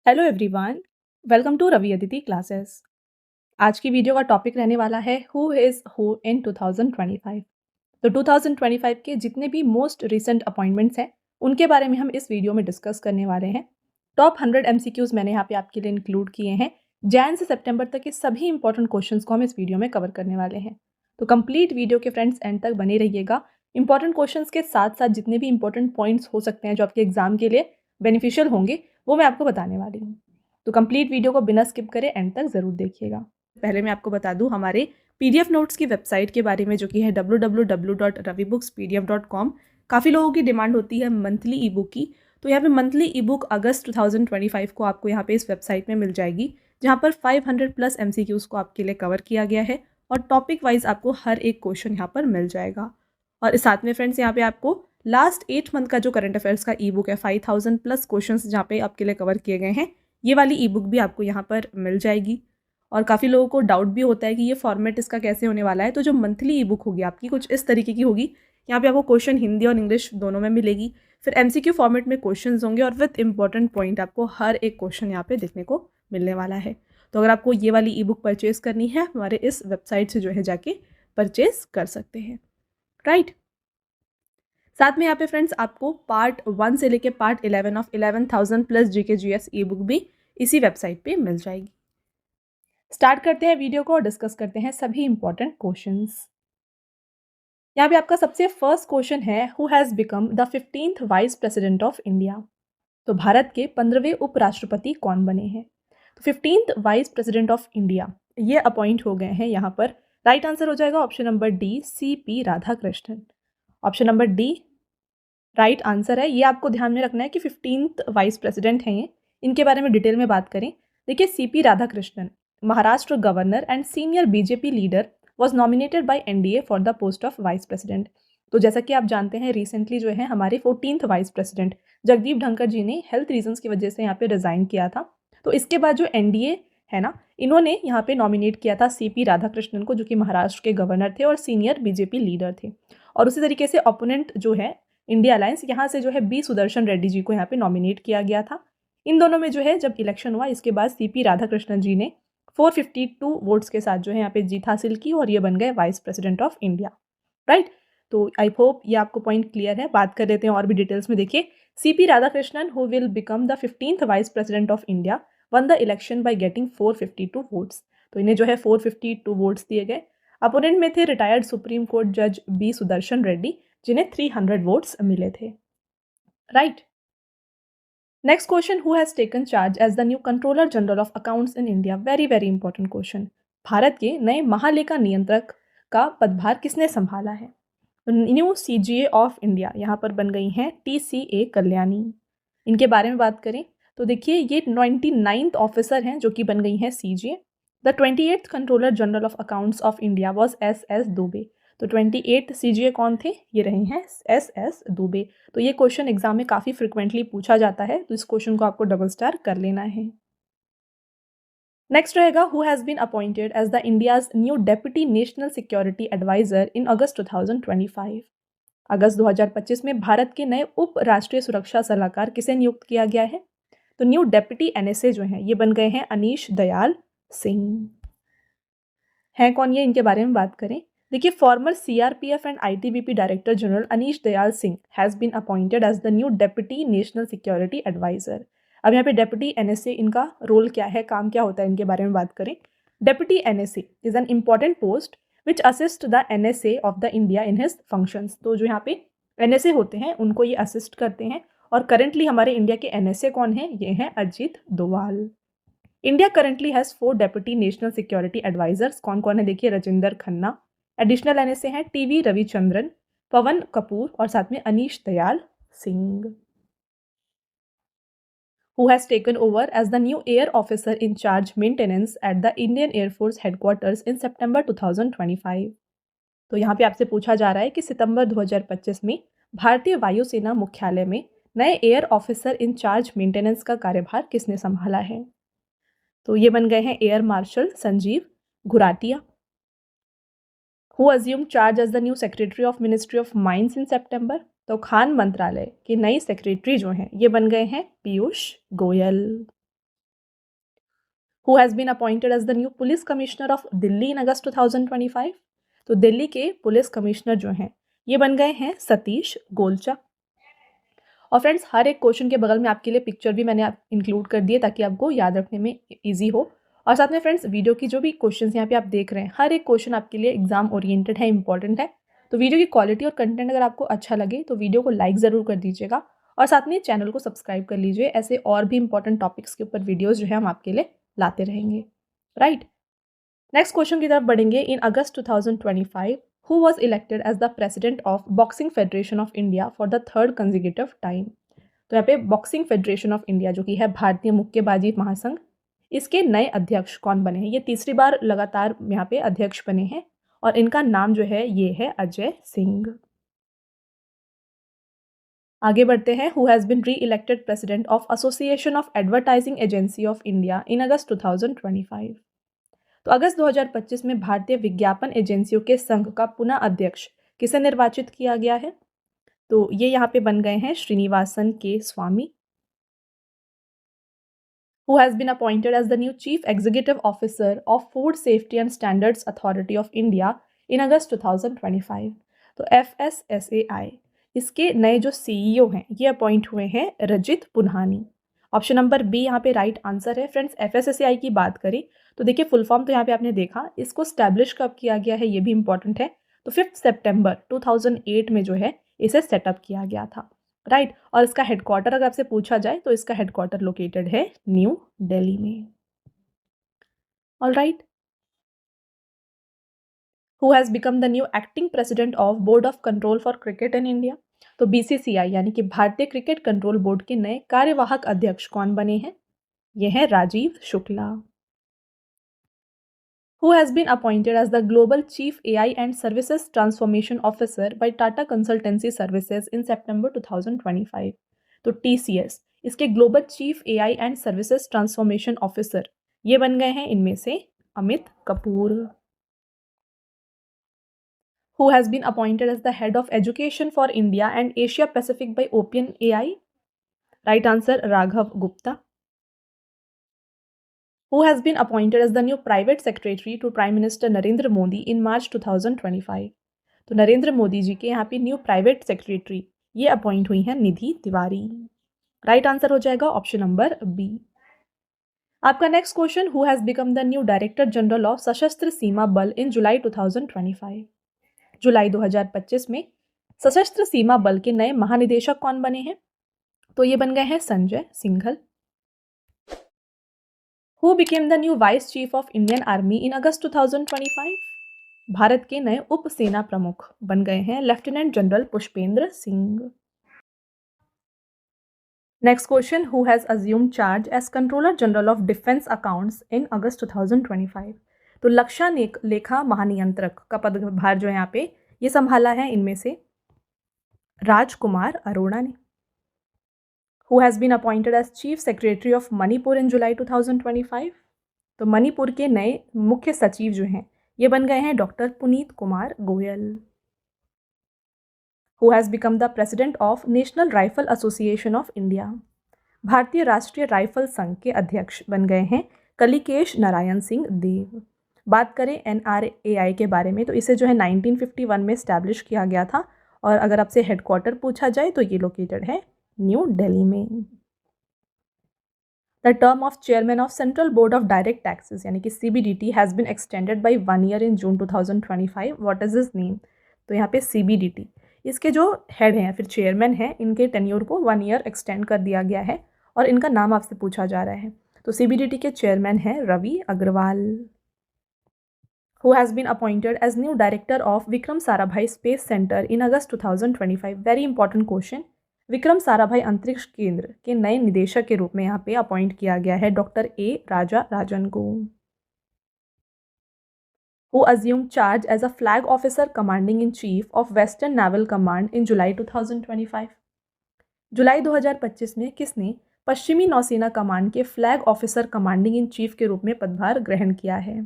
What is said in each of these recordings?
Hello everyone, welcome to Ravi Aditi classes. आज की video का टॉपिक रहने वाला है हु इज़ हु इन 2025। तो 2025 के जितने भी मोस्ट रिसेंट अपॉइंटमेंट्स हैं उनके बारे में हम इस वीडियो में डिस्कस करने वाले हैं। टॉप 100 एमसीक्यूज मैंने यहाँ पे आपके लिए इंक्लूड किए हैं। जैन से सितंबर तक के सभी इंपॉर्टेंट क्वेश्चंस को हम इस वीडियो में कवर करने वाले हैं। तो कंप्लीट वीडियो के फ्रेंड्स एंड तक बने रहिएगा। इंपॉर्टेंट क्वेश्चंस के साथ साथ जितने भी इंपॉर्टेंट पॉइंट्स हो सकते हैं जो आपके एग्जाम के लिए बेनिफिशियल होंगे वो मैं आपको बताने वाली हूँ। तो कंप्लीट वीडियो को बिना स्किप करे एंड तक ज़रूर देखिएगा। पहले मैं आपको बता दूँ हमारे PDF नोट्स की वेबसाइट के बारे में, जो कि है www.ravibookspdf.com। काफ़ी लोगों की डिमांड होती है मंथली ई बुक की, तो यहाँ पे मंथली ई बुक अगस्त 2025 को आपको यहाँ पे इस वेबसाइट में मिल जाएगी, जहाँ पर 500 प्लस MCQs को आपके लिए कवर किया गया है और टॉपिक वाइज आपको हर एक क्वेश्चन यहाँ पर मिल जाएगा। और इस साथ में फ्रेंड्स यहाँ पे आपको लास्ट 8 मंथ का जो करंट अफेयर्स का ई बुक है 5000 प्लस क्वेश्चन जहाँ पे आपके लिए कवर किए गए हैं, ये वाली ई बुक भी आपको यहाँ पर मिल जाएगी। और काफ़ी लोगों को डाउट भी होता है कि ये फॉर्मेट इसका कैसे होने वाला है। तो जो मंथली ई बुक होगी आपकी कुछ इस तरीके की होगी। यहाँ पे आपको क्वेश्चन हिंदी और इंग्लिश दोनों में मिलेगी, फिर MCQ फॉर्मेट में क्वेश्चंस होंगे और विद इंपॉर्टेंट पॉइंट आपको हर एक क्वेश्चन यहाँ पे देखने को मिलने वाला है। तो अगर आपको ये वाली ई बुक परचेज करनी है हमारे इस वेबसाइट से जो है जाके परचेज कर सकते हैं, राइट। साथ में यहाँ पे फ्रेंड्स आपको पार्ट 1 से लेके part 11 of 11,000 plus GK GS E book भी इसी वेबसाइट पे मिल जाएगी। स्टार्ट करते हैं वीडियो को और डिस्कस करते हैं सभी इंपॉर्टेंट क्वेश्चंस। यहाँ पे आपका सबसे फर्स्ट क्वेश्चन है who has become the 15th vice president of India. तो भारत के 15वें उपराष्ट्रपति कौन बने हैं। तो 15th vice president of India ये अपॉइंट हो गए हैं यहाँ पर। राइट आंसर हो जाएगा option number D, CP Radhakrishnan. Option number D right answer है। ये आपको ध्यान में रखना है कि 15th वाइस प्रेसिडेंट हैं ये। इनके बारे में डिटेल में बात करें, देखिए CP Radhakrishnan Maharashtra governor and senior BJP leader was nominated by NDA for the post of vice president. तो जैसा कि आप जानते हैं रिसेंटली जो है हमारे 14th vice president Jagdeep Dhankhar ji ने हेल्थ रीजंस की वजह से यहाँ पे रिजाइन किया था। तो इसके बाद जो NDA है ना, इन्होंने यहाँ पे नॉमिनेट किया था CP राधाकृष्णन को, जो कि महाराष्ट्र के गवर्नर थे और सीनियर BJP लीडर थे। और उसी तरीके से ओपोनेंट जो है इंडिया अलायंस, यहाँ से जो है B सुदर्शन रेड्डी जी को यहाँ पे नॉमिनेट किया गया था। इन दोनों में जो है जब इलेक्शन हुआ इसके बाद CP राधाकृष्णन जी ने 452 वोट्स के साथ जो है यहाँ पे जीत हासिल की और ये बन गए vice president of India, right. तो आई होप ये आपको पॉइंट क्लियर है। बात कर लेते हैं और भी डिटेल्स में। देखिए CP Radhakrishnan who will become the 15th vice president of India one the election by getting 452 votes. तो इन्हें जो है 452 वोट्स दिए गए। अपोनेंट में थे रिटायर्ड सुप्रीम कोर्ट जज B सुदर्शन रेड्डी, जिन्हें 300 वोट्स मिले थे, right. Next question, who has taken charge as the new controller general of accounts in India. Very very important question. Bharat के नए महालेखा नियंत्रक का पदभार किसने संभाला है। न्यू CGA ऑफ इंडिया यहाँ पर बन गई हैं TCA कल्याणी। इनके बारे में बात करें तो देखिए ये 99th ऑफिसर हैं जो कि बन गई हैं CGA। The 28th controller general of accounts of India was SS Dubey. तो 28th CGA कौन थे, ये रहे हैं SS दुबे। तो ये क्वेश्चन एग्जाम में काफ़ी फ्रिक्वेंटली पूछा जाता है, तो इस क्वेश्चन को आपको डबल स्टार कर लेना है। नेक्स्ट रहेगा who has been appointed as the India's new deputy national security adviser in August 2025। अगस्त 2025 में भारत के नए उप राष्ट्रीय सुरक्षा सलाहकार किसे नियुक्त किया गया है। तो न्यू डेप्यूटी NSA जो हैं ये बन गए हैं अनीश दयाल सिंह। हैं कौन ये, इनके बारे में बात करें। देखिए former CRPF and ITBP director general Anish Dayal Singh has been appointed as the new deputy national security adviser. अब यहाँ पे डेप्यूटी NSA इनका रोल क्या है, काम क्या होता है, इनके बारे में बात करें। Deputy NSA is an important post which assist the NSA of the India in his functions. तो जो यहाँ पे NSA होते हैं उनको ये असिस्ट करते हैं। और करेंटली हमारे इंडिया के NSA कौन है, ये हैं Ajit Doval. India currently has 4 deputy national security advisers. कौन कौन है देखिए, राजेंद्र खन्ना। एडिशनल NSA हैं TV रविचंद्रन, पवन कपूर और साथ में Anish Dayal Singh. Who has taken over as the new air officer in charge maintenance at the Indian Air Force headquarters in September 2025। तो यहाँ पे आपसे पूछा जा रहा है कि सितंबर 2025 में भारतीय वायुसेना मुख्यालय में नए air officer in charge maintenance का कार्यभार किसने संभाला है। तो ये बन गए हैं air marshal Sanjeev Ghuratia. Who assume charge as the new secretary of ministry of mines in September. तो खान मंत्रालय के नई सेक्रेटरी जो हैं ये बन गए हैं Piyush Goyal. Who has been appointed as the new police commissioner of Delhi in August 2025? तो दिल्ली के पुलिस कमिश्नर जो हैं ये बन गए हैं सतीश गोलचा। और फ्रेंड्स हर एक क्वेश्चन के बगल में आपके लिए पिक्चर भी मैंने इंक्लूड कर दिए ताकि आपको याद रखने में ईजी हो। और साथ में फ्रेंड्स वीडियो की जो भी क्वेश्चन यहाँ पे आप देख रहे हैं हर एक क्वेश्चन आपके लिए एग्जाम ओरिएंटेड है, इंपॉर्टेंट है। तो वीडियो की क्वालिटी और कंटेंट अगर आपको अच्छा लगे तो वीडियो को लाइक ज़रूर कर दीजिएगा और साथ में चैनल को सब्सक्राइब कर लीजिए। ऐसे और भी इंपॉर्टेंट टॉपिक्स के ऊपर वीडियोज़ जो है हम आपके लिए लाते रहेंगे, राइट। नेक्स्ट क्वेश्चन की तरफ बढ़ेंगे। In August 2025 who was elected as the president of boxing federation of India for the third consecutive time? तो यहाँ पे बॉक्सिंग फेडरेशन ऑफ इंडिया जो कि है भारतीय मुक्केबाजी महासंघ, इसके नए अध्यक्ष कौन बने हैं? ये तीसरी बार लगातार यहाँ पे अध्यक्ष बने हैं और इनका नाम जो है ये है अजय सिंह। आगे बढ़ते हैं। Who has been re-elected president of association of advertising agency of India in August 2025? तो अगस्त 2025 में भारतीय विज्ञापन एजेंसियों के संघ का पुनः अध्यक्ष किसे निर्वाचित किया गया है? तो ये यहाँ पे बन गए हैं श्रीनिवासन के स्वामी। Who has been appointed as the new Chief Executive Officer of Food Safety and Standards Authority of India in August 2025? तो FSSAI इसके नए जो CEO हैं ये अपॉइंट हुए हैं Rajit Punhani. Option number B यहाँ पे राइट आंसर है। फ्रेंड्स FSSAI की बात करें तो देखिए फुल फॉर्म तो यहाँ पे आपने देखा, इसको स्टैब्लिश कब किया गया है ये भी इंपॉर्टेंट है। तो 5 सितंबर 2008 में जो है इसे सेटअप किया गया था, राइट। और इसका हेडक्वार्टर अगर आपसे पूछा जाए तो इसका हेडक्वार्टर लोकेटेड है न्यू दिल्ली में। All right. Who has become the new acting president of board of control for cricket in India? तो BCCI यानी कि भारतीय क्रिकेट कंट्रोल बोर्ड के नए कार्यवाहक अध्यक्ष कौन बने हैं? ये हैं Rajiv Shukla. Who has been appointed as the Global Chief AI and Services Transformation Officer by Tata Consultancy Services in September 2025? तो TCS इसके global chief AI and services transformation officer ये बन गए हैं इनमें से Amit Kapoor. Who has been appointed as the head of education for India and Asia Pacific by OpenAI? Right answer Raghav Gupta. Who has been appointed as the new private secretary to Prime Minister Narendra Modi in March 2025? तो नरेंद्र मोदी जी के यहाँ पे new private secretary ये appoint हुई हैं निधि Tiwari. Right answer हो जाएगा option number B. आपका next question. Who has become the new director general of सशस्त्र सीमा बल इन जुलाई 2025? जुलाई 2025 में सशस्त्र सीमा बल के नए महानिदेशक कौन बने हैं? तो ये बन गए हैं Sanjay Singhal. Who became the new Vice Chief of Indian Army in August 2025? Bharat के नए उप सेना प्रमुख बन गए हैं lieutenant general Pushpendra Singh. Next question. Who has assume charge as controller general of defence accounts in August 2025? तो रक्षा लेखा महानियंत्रक का पदभार जो है यहाँ पे ये संभाला है इनमें से राजकुमार अरोड़ा ने। Who has been appointed as Chief Secretary of Manipur in July 2025? तो मणिपुर के नए मुख्य सचिव जो हैं ये बन गए हैं doctor Puneet Kumar Goyal. Who has become the president of National Rifle Association of India? भारतीय राष्ट्रीय राइफल संघ के अध्यक्ष बन गए हैं कलिकेश नारायण सिंह देव। बात करें NRAI के बारे में तो इसे जो है 1951 में स्टैब्लिश किया गया था और अगर आपसे हेडक्वार्टर पूछा जाए तो ये लोकेटेड है न्यू दिल्ली में। The term of chairman of central board of direct taxes यानी कि CBDT has been extended by 1 year in June 2025। What is his name? तो यहाँ पे CBDT इसके जो हेड हैं फिर चेयरमैन हैं इनके टेन्योर को 1 ईयर एक्सटेंड कर दिया गया है और इनका नाम आपसे पूछा जा रहा है। तो CBDT के चेयरमैन हैं Ravi Agrawal. Who has been appointed as new director of Vikram Sarabhai Space Center in August 2025? Very important question. Vikram Sarabhai अंतरिक्ष केंद्र के नए निदेशक के रूप में यहाँ पे अपॉइंट किया गया है डॉक्टर A राजा राजन को। Who assumed charge as a flag officer commanding in chief of Western Naval Command in July 2025? जुलाई 2025 में किसने पश्चिमी नौसेना कमांड के flag officer commanding in chief के रूप में पदभार ग्रहण किया है?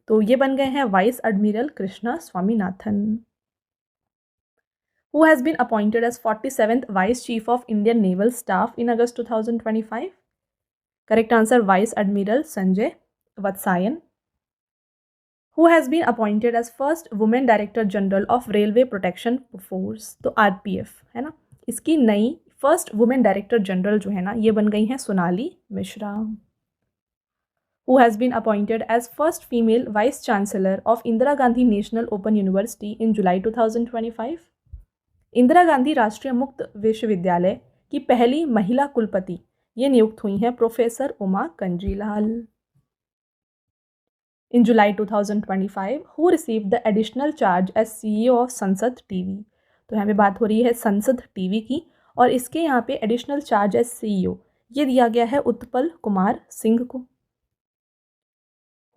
तो ये बन गए हैं vice admiral Krishna Swaminathan. Who has been appointed as 47th Vice Chief of Indian Naval Staff in August 2025? Correct answer vice admiral Sanjay Vatsayan. Who has been appointed as first women director general of railway protection force, तो RPF है ना, इसकी नई first women director general जो है ना ये बन गई हैं Sonali Mishra. Who has been appointed as first female vice chancellor of Indira Gandhi national open university in July 2025। Indira Gandhi राष्ट्रीय मुक्त विश्वविद्यालय की पहली महिला कुलपति ये नियुक्त हुई हैं professor Uma Kanjilal. In July 2025, who received the additional charge as CEO of संसद टीवी, तो यहाँ पे बात हो रही है संसद टीवी की और इसके यहाँ पे एडिशनल चार्ज एज CEO ये दिया गया है उत्पल कुमार सिंह को।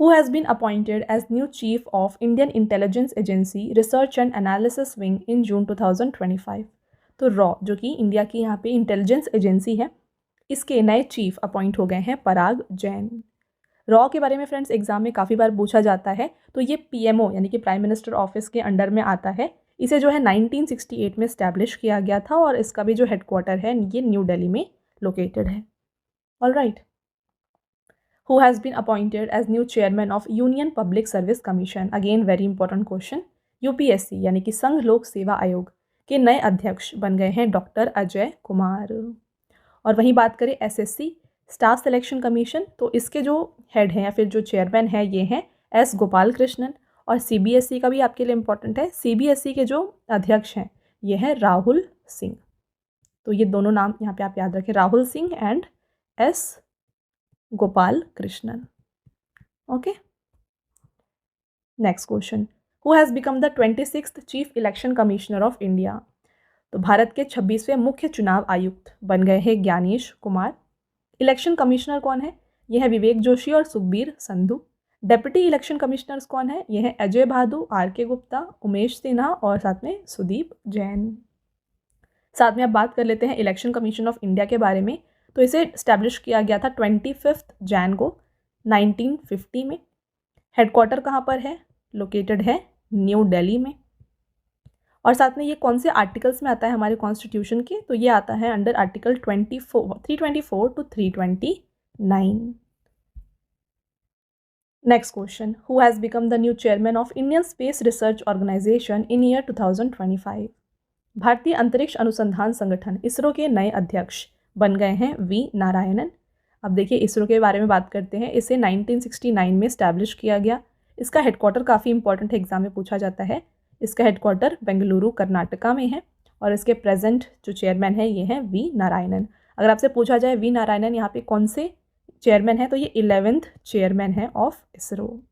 Who has been appointed as new chief of Indian Intelligence Agency Research and Analysis Wing in June 2025, तो रॉ जो कि इंडिया की यहाँ पे इंटेलिजेंस एजेंसी है इसके नए चीफ अपॉइंट हो गए हैं पराग जैन। रॉ के बारे में फ्रेंड्स एग्जाम में काफ़ी बार पूछा जाता है, तो ये पीएमओ यानी कि प्राइम मिनिस्टर ऑफिस के अंडर में आता है। इसे जो है 1968 में स्टैब्लिश किया गया था और इसका भी जो हेडक्वार्टर है ये न्यू दिल्ली में लोकेटेड है। All right, who has been appointed as new chairman of union public service commission, again very important question, UPSC यानी कि संघ लोक सेवा आयोग के नए अध्यक्ष बन गए हैं डॉक्टर अजय कुमार। और वहीं बात करें एसएससी स्टाफ सिलेक्शन कमीशन, तो इसके जो हेड हैं या फिर जो चेयरमैन है ये हैं एस गोपाल कृष्णन। और सीबीएसई का भी आपके लिए इम्पोर्टेंट है, सीबीएसई के जो अध्यक्ष हैं ये हैं राहुल सिंह। तो ये दोनों नाम यहाँ पे आप याद रखें, Rahul Singh and S Gopal Krishnan. Okay, next question, who has become the 26th chief election commissioner of India, तो भारत के 26वें मुख्य चुनाव आयुक्त बन गए हैं ज्ञानेश कुमार। इलेक्शन कमिश्नर कौन है, ये है विवेक जोशी और Sukhbir Sandhu. Deputy election commissioners कौन है, ये है अजय भादु, आर के गुप्ता, उमेश सिन्हा और साथ में सुदीप जैन। साथ में अब बात कर लेते हैं इलेक्शन कमीशन ऑफ इंडिया के बारे में, तो इसे स्टैब्लिश किया गया था 25 जैन को 1950 में। हेडक्वार्टर कहाँ पर है, लोकेटेड है न्यू दिल्ली में। और साथ में ये कौन से आर्टिकल्स में आता है हमारे कॉन्स्टिट्यूशन के, तो ये आता है under article 324 to 329। Next question, who has become the new chairman of Indian space research organisation in year 2025, भारतीय अंतरिक्ष अनुसंधान संगठन इसरो के नए अध्यक्ष बन गए हैं वी नारायणन। अब देखिए इसरो के बारे में बात करते हैं, इसे 1969 में स्टैब्लिश किया गया। इसका हेडक्वार्टर काफ़ी इंपॉर्टेंट एग्जाम में पूछा जाता है, इसका हेडक्वार्टर बेंगलुरु कर्नाटका में है और इसके प्रेजेंट जो चेयरमैन है ये हैं वी नारायणन। अगर आपसे पूछा जाए वी नारायणन यहाँ पे कौन से चेयरमैन है, तो ये 11th चेयरमैन है ऑफ इसरो।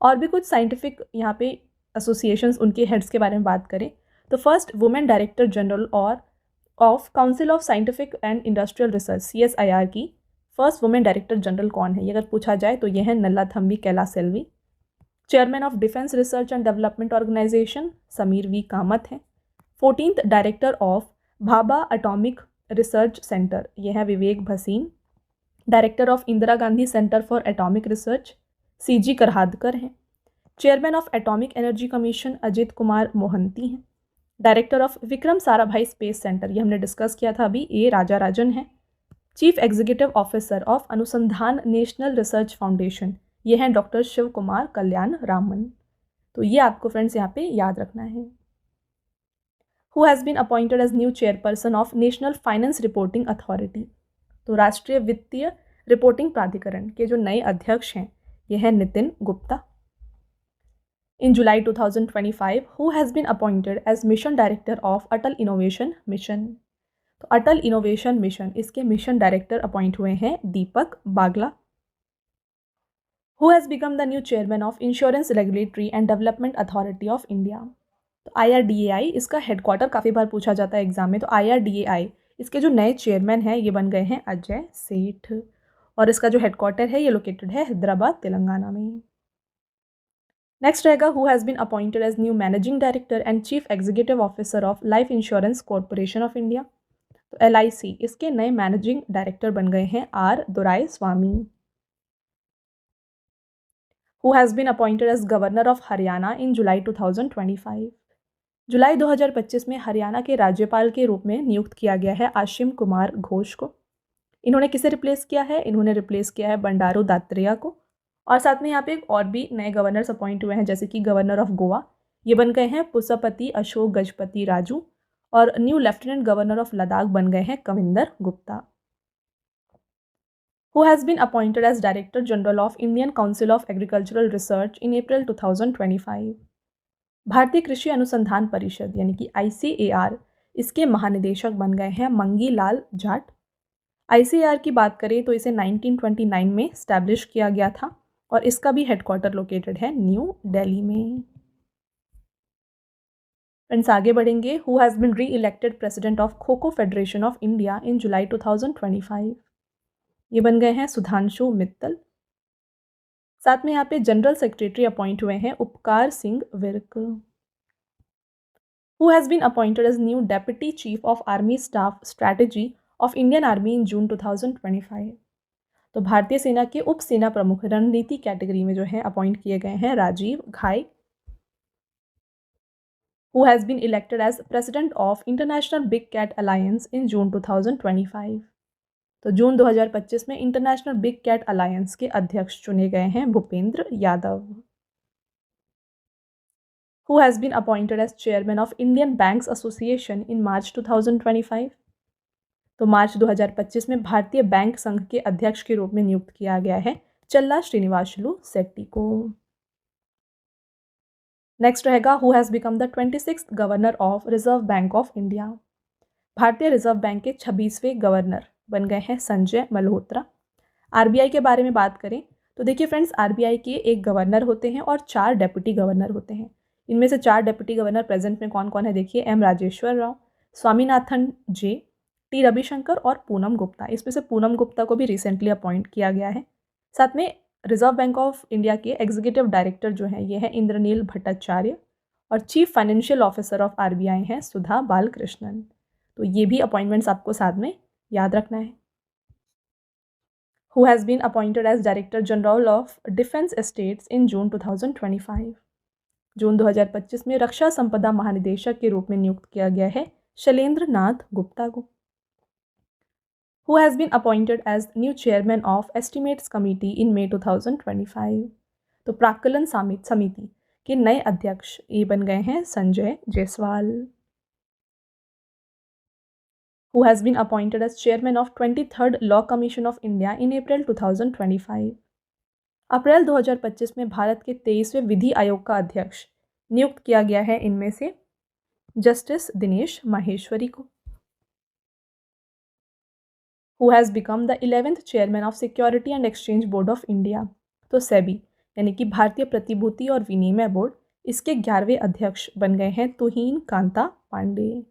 और भी कुछ साइंटिफिक यहाँ पे एसोसिएशंस उनके हेड्स के बारे में बात करें, तो फर्स्ट वुमेन डायरेक्टर जनरल और of council of scientific and industrial research CSIR की फर्स्ट वुमेन डायरेक्टर जनरल कौन है, ये अगर पूछा जाए तो ये है Nallathamby Kalaiselvi. Chairman of defence research and development organisation Sameer V Kamat हैं। 14th director of Bhabha atomic research centre ये है Vivek Bhasin. Director of Indira Gandhi centre for atomic research CG Karhadkar हैं। Chairman of atomic energy commission Ajit Kumar Mohanty हैं। Director of Vikram Sarabhai space centre ये हमने डिस्कस किया था अभी, ए राजा राजन है। Chief executive officer of Anusandhan national research foundation ये हैं डॉक्टर शिव कुमार कल्याण रामन। तो ये आपको फ्रेंड्स यहाँ पे याद रखना है। Who has been appointed as new chairperson of national finance reporting authority, तो राष्ट्रीय वित्तीय रिपोर्टिंग प्राधिकरण के जो नए अध्यक्ष हैं ये हैं Nitin Gupta. In July 2025 who has been appointed as mission director of Atal innovation mission, तो अटल इनोवेशन मिशन इसके मिशन डायरेक्टर अपॉइंट हुए हैं Deepak Bagla. Who has become the new chairman of insurance regulatory and development authority of India, तो IRDAI इसका headquarter काफ़ी बार पूछा जाता है एग्जाम में, तो IRDAI इसके जो नए चेयरमैन हैं ये बन गए हैं अजय सेठ और इसका जो हेडक्वार्टर है ये लोकेटेड है हैदराबाद तेलंगाना में। नेक्स्ट रहेगा who has been appointed as new managing director and chief executive officer of life insurance corporation of India, तो LIC इसके नए मैनेजिंग डायरेक्टर बन गए हैं R Doraiswamy. Who has been appointed as governor of Haryana in July 2025, जुलाई 2025 में हरियाणा के राज्यपाल के रूप में नियुक्त किया गया है आशिम कुमार घोष को। इन्होंने किसे रिप्लेस किया है? इन्होंने रिप्लेस किया है बंडारू दत्तात्रेय को। और साथ में यहाँ पे एक और भी नए गवर्नर्स अपॉइंट हुए हैं, जैसे कि गवर्नर ऑफ गोवा, ये बन गए हैं पुष्पति अशोक गजपति राजू। और new lieutenant governor of Ladakh बन गए हैं Kavinder Gupta. Who has been appointed as Director General of Indian Council of Agricultural Research in April 2025? भारतीय कृषि अनुसंधान परिषद यानी कि ICAR, इसके महानिदेशक बन गए हैं मंगी लाल जाट। ICAR की बात करें तो इसे 1929 में स्टैब्लिश किया गया था और इसका भी हेडक्वार्टर लोकेटेड है न्यू दिल्ली में। फ्रेंड्स आगे बढ़ेंगे। Who has been re-elected president of kho kho federation of India in July 2025? ये बन गए हैं सुधांशु मित्तल। साथ में यहाँ पे जनरल सेक्रेटरी अपॉइंट हुए हैं Upkar Singh Virk. Who has been appointed as new deputy chief of army staff strategy of Indian army in June 2025? तो भारतीय सेना के उप सेना प्रमुख रणनीति कैटेगरी में जो है अपॉइंट किए गए हैं राजीव घाई। Who has been elected as President of International Big Cat Alliance in June 2025? तो जून 2025 में इंटरनेशनल बिग कैट अलायंस के अध्यक्ष चुने गए हैं Bhupendra Yadav. Who has been appointed as Chairman of Indian Banks Association in March 2025? तो मार्च 2025 में भारतीय बैंक संघ के अध्यक्ष के रूप में नियुक्त किया गया है चल्ला श्रीनिवासलू सेट्टी को। नेक्स्ट रहेगा who has become the 26th governor of reserve bank of India? भारतीय रिजर्व बैंक के 26वें गवर्नर बन गए हैं संजय मल्होत्रा। आरबीआई के बारे में बात करें तो देखिए फ्रेंड्स, आरबीआई के एक गवर्नर होते हैं और 4 डेप्यूटी गवर्नर होते हैं। इनमें से 4 डेप्यूटी गवर्नर प्रेजेंट में कौन कौन है देखिए, एम राजेश्वर राव, स्वामीनाथन जे, टी रविशंकर और पूनम गुप्ता। इसमें से पूनम गुप्ता को भी रिसेंटली अपॉइंट किया गया है। साथ में रिजर्व बैंक ऑफ इंडिया के एग्जीक्यूटिव डायरेक्टर जो हैं ये हैं इंद्रनील भट्टाचार्य और chief financial officer of RBI हैं सुधा बालकृष्णन। तो ये भी अपॉइंटमेंट्स आपको साथ में याद रखना है। Who has been appointed as director general of defence estates in June 2025? जून 2025 में रक्षा संपदा महानिदेशक के रूप में नियुक्त किया गया है शैलेंद्र नाथ गुप्ता को। Who has been appointed as new chairman of Estimates Committee in May 2025? तो प्राक्कलन समिति के नए अध्यक्ष ये बन गए हैं Sanjay Jaiswal. Who has been appointed as chairman of 23rd Law Commission of India in April 2025? अप्रैल 2025 में भारत के 23वें विधि आयोग का अध्यक्ष नियुक्त किया गया है इनमें से जस्टिस दिनेश माहेश्वरी को। Who has become the 11th chairman of Security and Exchange Board of India? तो सेबी यानी कि भारतीय प्रतिभूति और विनिमय बोर्ड, इसके 11वें अध्यक्ष बन गए हैं तुहीन कांता पांडे।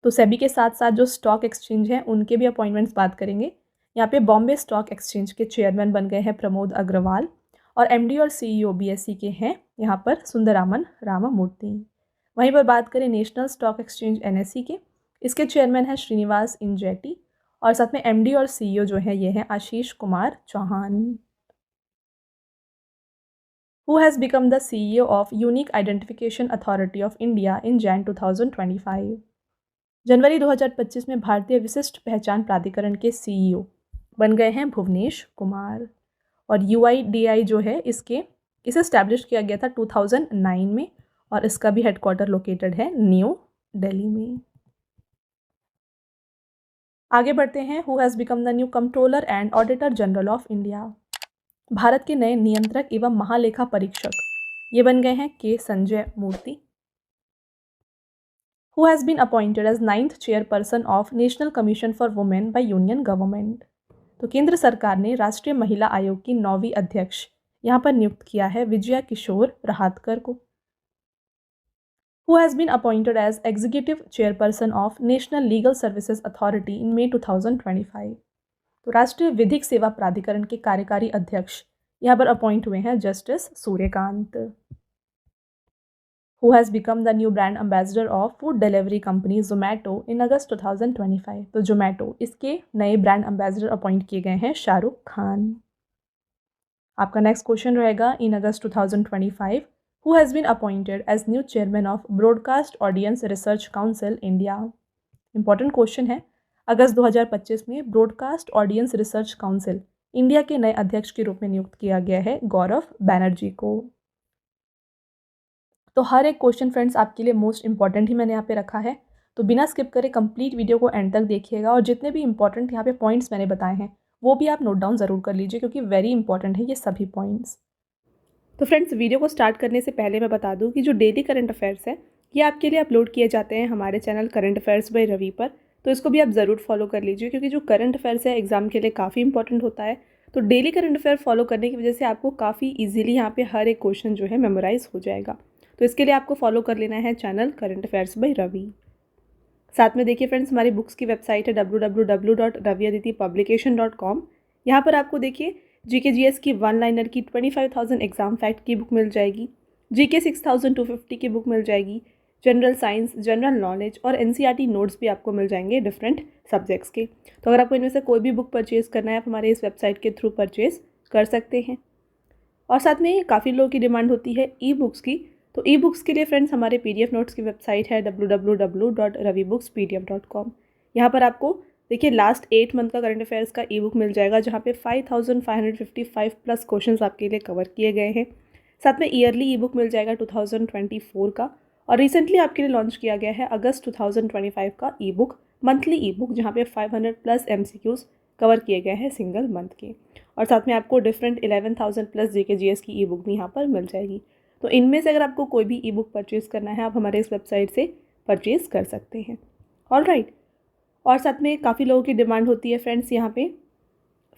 तो सेबी के साथ साथ जो स्टॉक एक्सचेंज हैं उनके भी अपॉइंटमेंट्स बात करेंगे। यहाँ पे बॉम्बे स्टॉक एक्सचेंज के चेयरमैन बन गए हैं प्रमोद अग्रवाल और एमडी और सीईओ बीएसई के हैं यहाँ पर सुंदरामन रामामूर्ति। वहीं पर बात करें नेशनल स्टॉक एक्सचेंज एनएसई के, इसके चेयरमैन हैं श्रीनिवास इंजेटी और साथ में एमडी और सीईओ जो है ये हैं Ashish Kumar Chauhan. Who has become the CEO of Unique Identification Authority of India in Jan 2025? जनवरी 2025 में भारतीय विशिष्ट पहचान प्राधिकरण के सीईओ बन गए हैं भुवनेश कुमार। और UIDAI जो है इसे स्टैब्लिश किया गया था 2009 में और इसका भी हेडक्वार्टर लोकेटेड है न्यू दिल्ली में। आगे बढ़ते हैं। Who has become the new controller and auditor general of India? Bharat के नए नियंत्रक एवं महालेखा परीक्षक ये बन गए हैं K Sanjay Murthy. Who has been appointed as 9th chairperson of national commission for women by union government? तो केंद्र सरकार ने राष्ट्रीय महिला आयोग की 9वीं अध्यक्ष यहाँ पर नियुक्त किया है विजया किशोर रहातकर को। Who has been appointed as Executive Chairperson of National Legal Services Authority in May 2025? तो राष्ट्रीय विधिक सेवा प्राधिकरण के कार्यकारी अध्यक्ष यहाँ पर अपॉइंट हुए हैं justice Suryakant. Who has become the new brand ambassador of food delivery company Zomato in August 2025? तो Zomato इसके नए ब्रांड एम्बेसडर अपॉइंट किए गए हैं शाहरुख खान। आपका नेक्स्ट क्वेश्चन रहेगा इन August 2025 Who has been appointed as new chairman of Broadcast Audience Research Council India? Important question है। अगस्त 2025 में broadcast audience research council India के नए अध्यक्ष के रूप में नियुक्त किया गया है गौरव बैनर्जी को। तो हर एक क्वेश्चन फ्रेंड्स आपके लिए मोस्ट इंपॉर्टेंट ही मैंने यहाँ पे रखा है, तो बिना स्किप करे कंप्लीट वीडियो को एंड तक देखिएगा और जितने भी इंपॉर्टेंट यहाँ पे पॉइंट्स मैंने बताए हैं वो भी आप नोट डाउन ज़रूर कर लीजिए क्योंकि वेरी इंपॉर्टेंट है ये सभी पॉइंट्स। तो फ्रेंड्स वीडियो को स्टार्ट करने से पहले मैं बता दूं कि जो डेली करंट अफेयर्स है ये आपके लिए अपलोड किए जाते हैं हमारे channel current affairs by Ravi पर, तो इसको भी आप ज़रूर फॉलो कर लीजिए क्योंकि जो करंट अफेयर्स है एग्जाम के लिए काफ़ी इंपॉर्टेंट होता है। तो डेली करंट अफेयर फॉलो करने की वजह से आपको काफ़ी ईजिली यहाँ पे हर एक क्वेश्चन जो है मेमोराइज हो जाएगा। तो इसके लिए आपको फॉलो कर लेना है channel current affairs by Ravi. साथ में देखिए फ्रेंड्स हमारी बुक्स की वेबसाइट है www.raviaditipublication.com। यहाँ पर आपको देखिए जीके जीएस की वन लाइनर की 25,000 एग्जाम फैक्ट की बुक मिल जाएगी, जीके 6,250 की बुक मिल जाएगी, जनरल साइंस, जनरल नॉलेज और एनसीईआरटी नोट्स भी आपको मिल जाएंगे डिफरेंट सब्जेक्ट्स के। तो अगर आपको इनमें से कोई भी बुक परचेज़ करना है आप हमारे इस वेबसाइट के थ्रू परचेज़ कर सकते हैं। और साथ में काफ़ी लोगों की डिमांड होती है ई बुक्स की, तो ई बुक्स के लिए फ्रेंड्स हमारे पीडीएफ नोट्स की वेबसाइट है www.ravibooks.pdf.com। यहाँ पर आपको देखिए लास्ट 8 मंथ का करंट अफेयर्स का ई बुक मिल जाएगा जहाँ पे 5,555 प्लस क्वेश्चंस आपके लिए कवर किए गए हैं। साथ में ईयरली ई बुक मिल जाएगा 2024 का, और रिसेंटली आपके लिए लॉन्च किया गया है अगस्त 2025 का ई बुक, मंथली ई बुक, जहाँ पे 500 प्लस MCQs कवर किए गए हैं सिंगल मंथ के। और साथ में आपको डिफरेंट 11,000 प्लस जीके जीएस की ई बुक भी यहाँ पर मिल जाएगी। तो इनमें से अगर आपको कोई भी ई बुक परचेज़ करना है आप हमारे इस वेबसाइट से परचेज़ कर सकते हैं। ऑलराइट। और साथ में काफ़ी लोगों की डिमांड होती है फ्रेंड्स यहाँ पे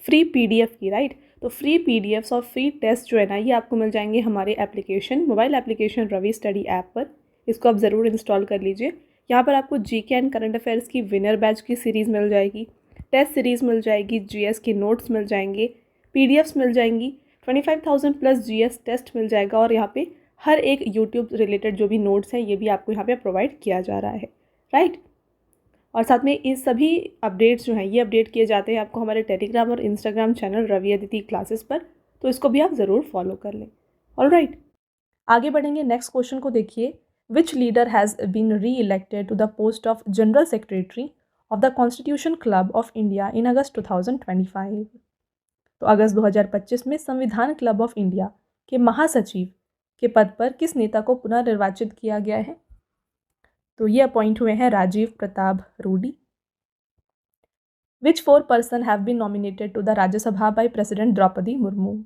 फ्री पीडीएफ की, राइट। तो फ्री पीडीएफ्स और फ्री टेस्ट जो है ना ये आपको मिल जाएंगे हमारे application, mobile application Ravi study app पर। इसको आप ज़रूर इंस्टॉल कर लीजिए। यहाँ पर आपको जीके एंड करंट अफेयर्स की विनर बैच की सीरीज़ मिल जाएगी, टेस्ट सीरीज़ मिल जाएगी, जीएस के नोट्स मिल जाएंगे, पीडीएफ्स मिल जाएंगी, 25,000 प्लस जीएस टेस्ट मिल जाएगा, और यहाँ पे हर एक यूट्यूब रिलेटेड जो भी नोट्स हैं ये भी आपको यहाँ पे प्रोवाइड किया जा रहा है, राइट। और साथ में इस सभी अपडेट्स जो हैं ये अपडेट किए जाते हैं आपको हमारे टेलीग्राम और Instagram channel Ravi Aditi classes पर, तो इसको भी आप ज़रूर फॉलो कर लें। ऑलराइट, आगे बढ़ेंगे। नेक्स्ट क्वेश्चन को देखिए, विच लीडर हैज़ बीन री elected to the post of general secretary of the constitution club of India in August 2025। तो अगस्त 2025 में संविधान क्लब ऑफ इंडिया के महासचिव के पद पर किस नेता को पुनर्निर्वाचित किया गया है? तो ये अपॉइंट हुए हैं Rajiv Pratap Rudy. Which 4 person have been nominated to the Rajya Sabha by president Draupadi Murmu.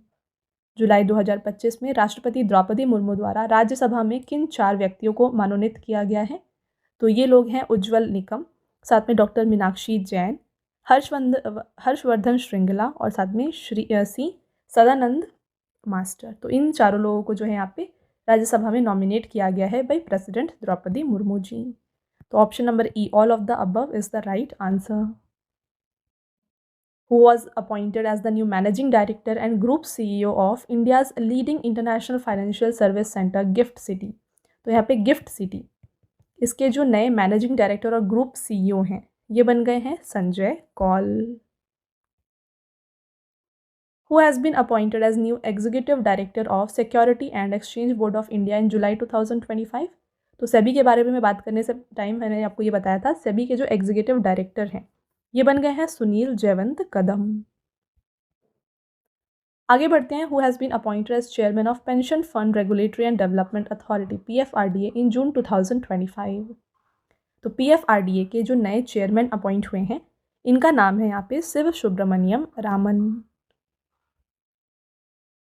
जुलाई 2025 में राष्ट्रपति द्रौपदी मुर्मू द्वारा राज्यसभा में किन 4 व्यक्तियों को मनोनीत किया गया है? तो ये लोग हैं उज्ज्वल निकम, साथ में डॉक्टर मीनाक्षी जैन, हर्षवर्धन श्रृंगला और साथ में सी सदानंद मास्टर। तो इन चारों लोगों को जो है यहाँ पे राज्यसभा में नॉमिनेट किया गया है बाय प्रेसिडेंट द्रौपदी मुर्मू जी। तो option number E, all of the above is the right answer. Who was appointed as the new managing director and group CEO of India's leading international financial service center GIFT City। तो यहाँ पे gift city इसके जो नए managing director और group CEO हैं ये बन गए हैं Sanjay Kaul. Who has been appointed as new executive director of Security and Exchange Board of India in July 2025। तो सेबी के बारे में बात करने से टाइम मैंने आपको ये बताया था, सेबी के जो एग्जीक्यूटिव डायरेक्टर हैं ये बन गए हैं सुनील जयवंत कदम। आगे बढ़ते हैं। Who has been appointed as chairman of pension fund regulatory and development authority PFRDA in June 2025। तो PFRDA के जो नए चेयरमैन अपॉइंट हुए हैं इनका नाम है यहाँ पे Shiv Subramanyam Raman.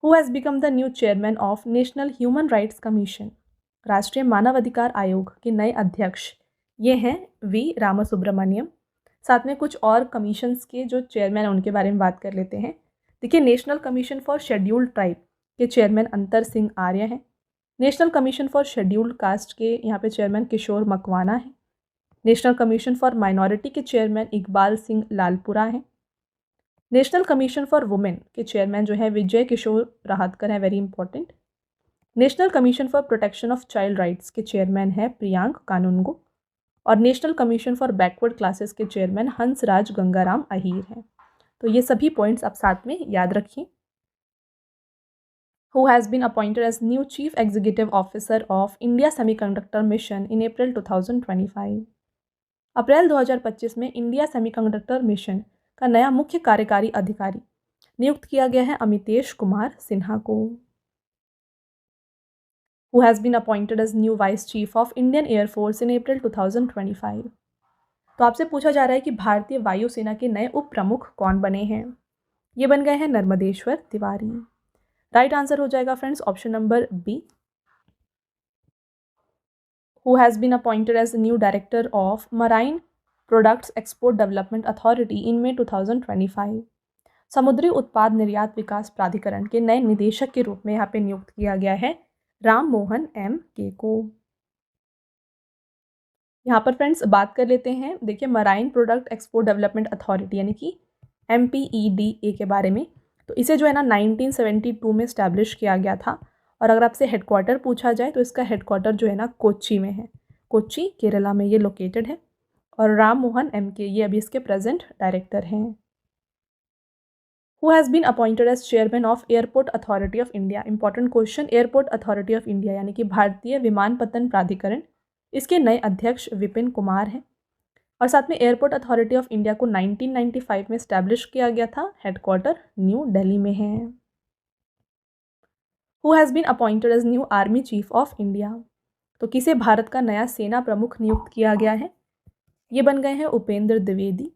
Who has become the new chairman of national human rights commission. राष्ट्रीय मानव अधिकार आयोग के नए अध्यक्ष ये हैं वी रामासुब्रमण्यम। साथ में कुछ और कमीशंस के जो चेयरमैन हैं उनके बारे में बात कर लेते हैं। देखिए, national commission for scheduled tribe के चेयरमैन अंतर सिंह आर्य हैं। National commission for scheduled caste के यहाँ पे चेयरमैन किशोर मकवाना हैं। नेशनल कमीशन फॉर माइनॉरिटी के चेयरमैन इकबाल सिंह लालपुरा हैं। नेशनल कमीशन फॉर वुमेन के चेयरमैन जो है विजय किशोर राहतकर हैं, very important. National commission for protection of child rights के चेयरमैन है प्रियांक कानूनगो। और national commission for backward classes के चेयरमैन हंसराज गंगाराम अहीर हैं। तो ये सभी पॉइंट्स आप साथ में याद रखिए। Who has been appointed as new Chief Executive Officer of India Semiconductor Mission in April 2025। अप्रैल 2025 में इंडिया सेमीकंडक्टर मिशन का नया मुख्य कार्यकारी अधिकारी नियुक्त किया गया है अमितेश कुमार सिन्हा को। Who has been appointed as new Vice Chief of Indian Air Force in April 2025? तो आपसे पूछा जा रहा है कि भारतीय वायुसेना के नए उप प्रमुख कौन बने हैं। ये बन गए हैं नर्मदेश्वर तिवारी। राइट आंसर हो जाएगा friends option number B. Who has been appointed as the new Director of Marine Products Export Development Authority in May 2025? समुद्री उत्पाद निर्यात विकास प्राधिकरण के नए निदेशक के रूप में यहाँ पे नियुक्त किया गया है राम मोहन एम के को। यहाँ पर फ्रेंड्स बात कर लेते हैं, देखिए marine product export development authority यानी कि MPEDA के बारे में। तो इसे जो है ना 1972 में इस्टेब्लिश किया गया था और अगर आपसे हेडक्वार्टर पूछा जाए तो इसका हेडक्वार्टर जो है ना कोच्चि में है। कोच्चि केरला में ये लोकेटेड है और राम मोहन MK ये अभी इसके प्रेजेंट डायरेक्टर हैं। Who has been appointed as chairman of Airport Authority of India? Important question, Airport Authority of India यानी कि भारतीय विमानपत्तन प्राधिकरण, इसके नए अध्यक्ष विपिन कुमार हैं और साथ में एयरपोर्ट अथॉरिटी ऑफ इंडिया को 1995 में इस्टेब्लिश किया गया था, हेडक्वार्टर न्यू दिल्ली में है। Who has been appointed as new Army Chief of India? तो किसे भारत का नया सेना प्रमुख नियुक्त किया गया है? ये बन गए हैं उपेंद्र द्विवेदी।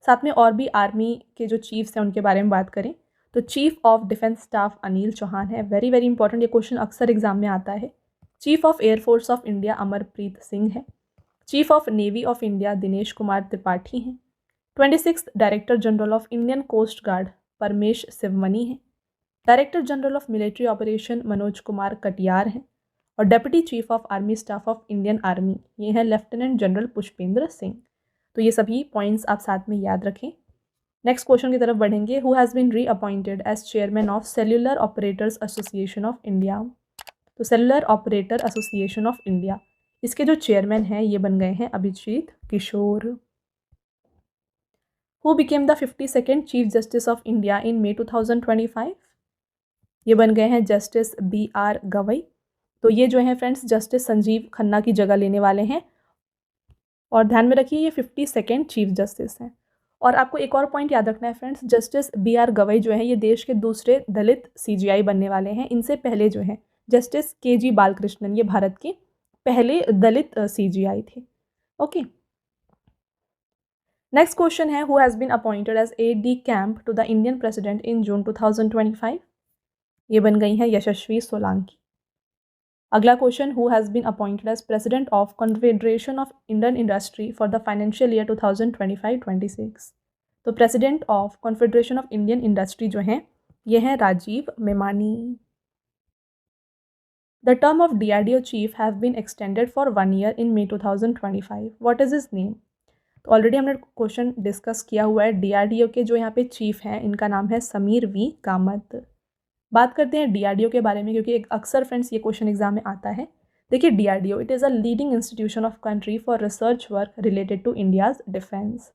साथ में और भी आर्मी के जो चीफ्स हैं उनके बारे में बात करें तो chief of defence staff Anil Chauhan है। वेरी वेरी इंपॉर्टेंट, ये क्वेश्चन अक्सर एग्जाम में आता है। Chief of air force of India Amarpreet Singh है। Chief of navy of India Dinesh Kumar Tripathi हैं। 26th director general of Indian coast guard Paramesh Sivamani हैं। Director general of military operation Manoj Kumar Katiyar हैं और deputy chief of army staff of Indian army ये हैं लेफ्टिनेंट जनरल पुष्पेंद्र सिंह। तो ये सभी पॉइंट्स आप साथ में याद रखें। नेक्स्ट क्वेश्चन की तरफ बढ़ेंगे। Who has been reappointed as chairman of cellular operators association of India? तो cellular operator association of India इसके जो चेयरमैन हैं ये बन गए हैं Abhijit Kishore. Who became the 52nd chief justice of India in May 2025? ये बन गए हैं जस्टिस BR गवई। तो ये जो हैं फ्रेंड्स जस्टिस संजीव खन्ना की जगह लेने वाले हैं और ध्यान में रखिए ये 52nd चीफ जस्टिस हैं। और आपको एक और पॉइंट याद रखना है फ्रेंड्स, जस्टिस BR गवई जो हैं ये देश के दूसरे दलित CGI बनने वाले हैं। इनसे पहले जो हैं जस्टिस KG बालकृष्णन ये भारत के पहले दलित CGI थे। ओके, नेक्स्ट क्वेश्चन है who has been appointed as AD camp to the Indian president in June 2025? ये बन गई हैं यशस्वी सोलंकी। अगला question, who has been appointed as president of confederation of Indian industry for the financial year 2025-26? तो president of confederation of Indian industry जो हैं ये हैं Rajiv Memani. The term of DRDO chief have been extended for 1 year in May 2025. What is his name? तो already हमने question discuss किया हुआ है। DRDO के जो यहाँ पे चीफ हैं इनका नाम है समीर V कामत। बात करते हैं DRDO के बारे में क्योंकि एक अक्सर फ्रेंड्स ये क्वेश्चन एग्जाम में आता है। देखिए DRDO it is a leading institution of country for research work related to India's defence.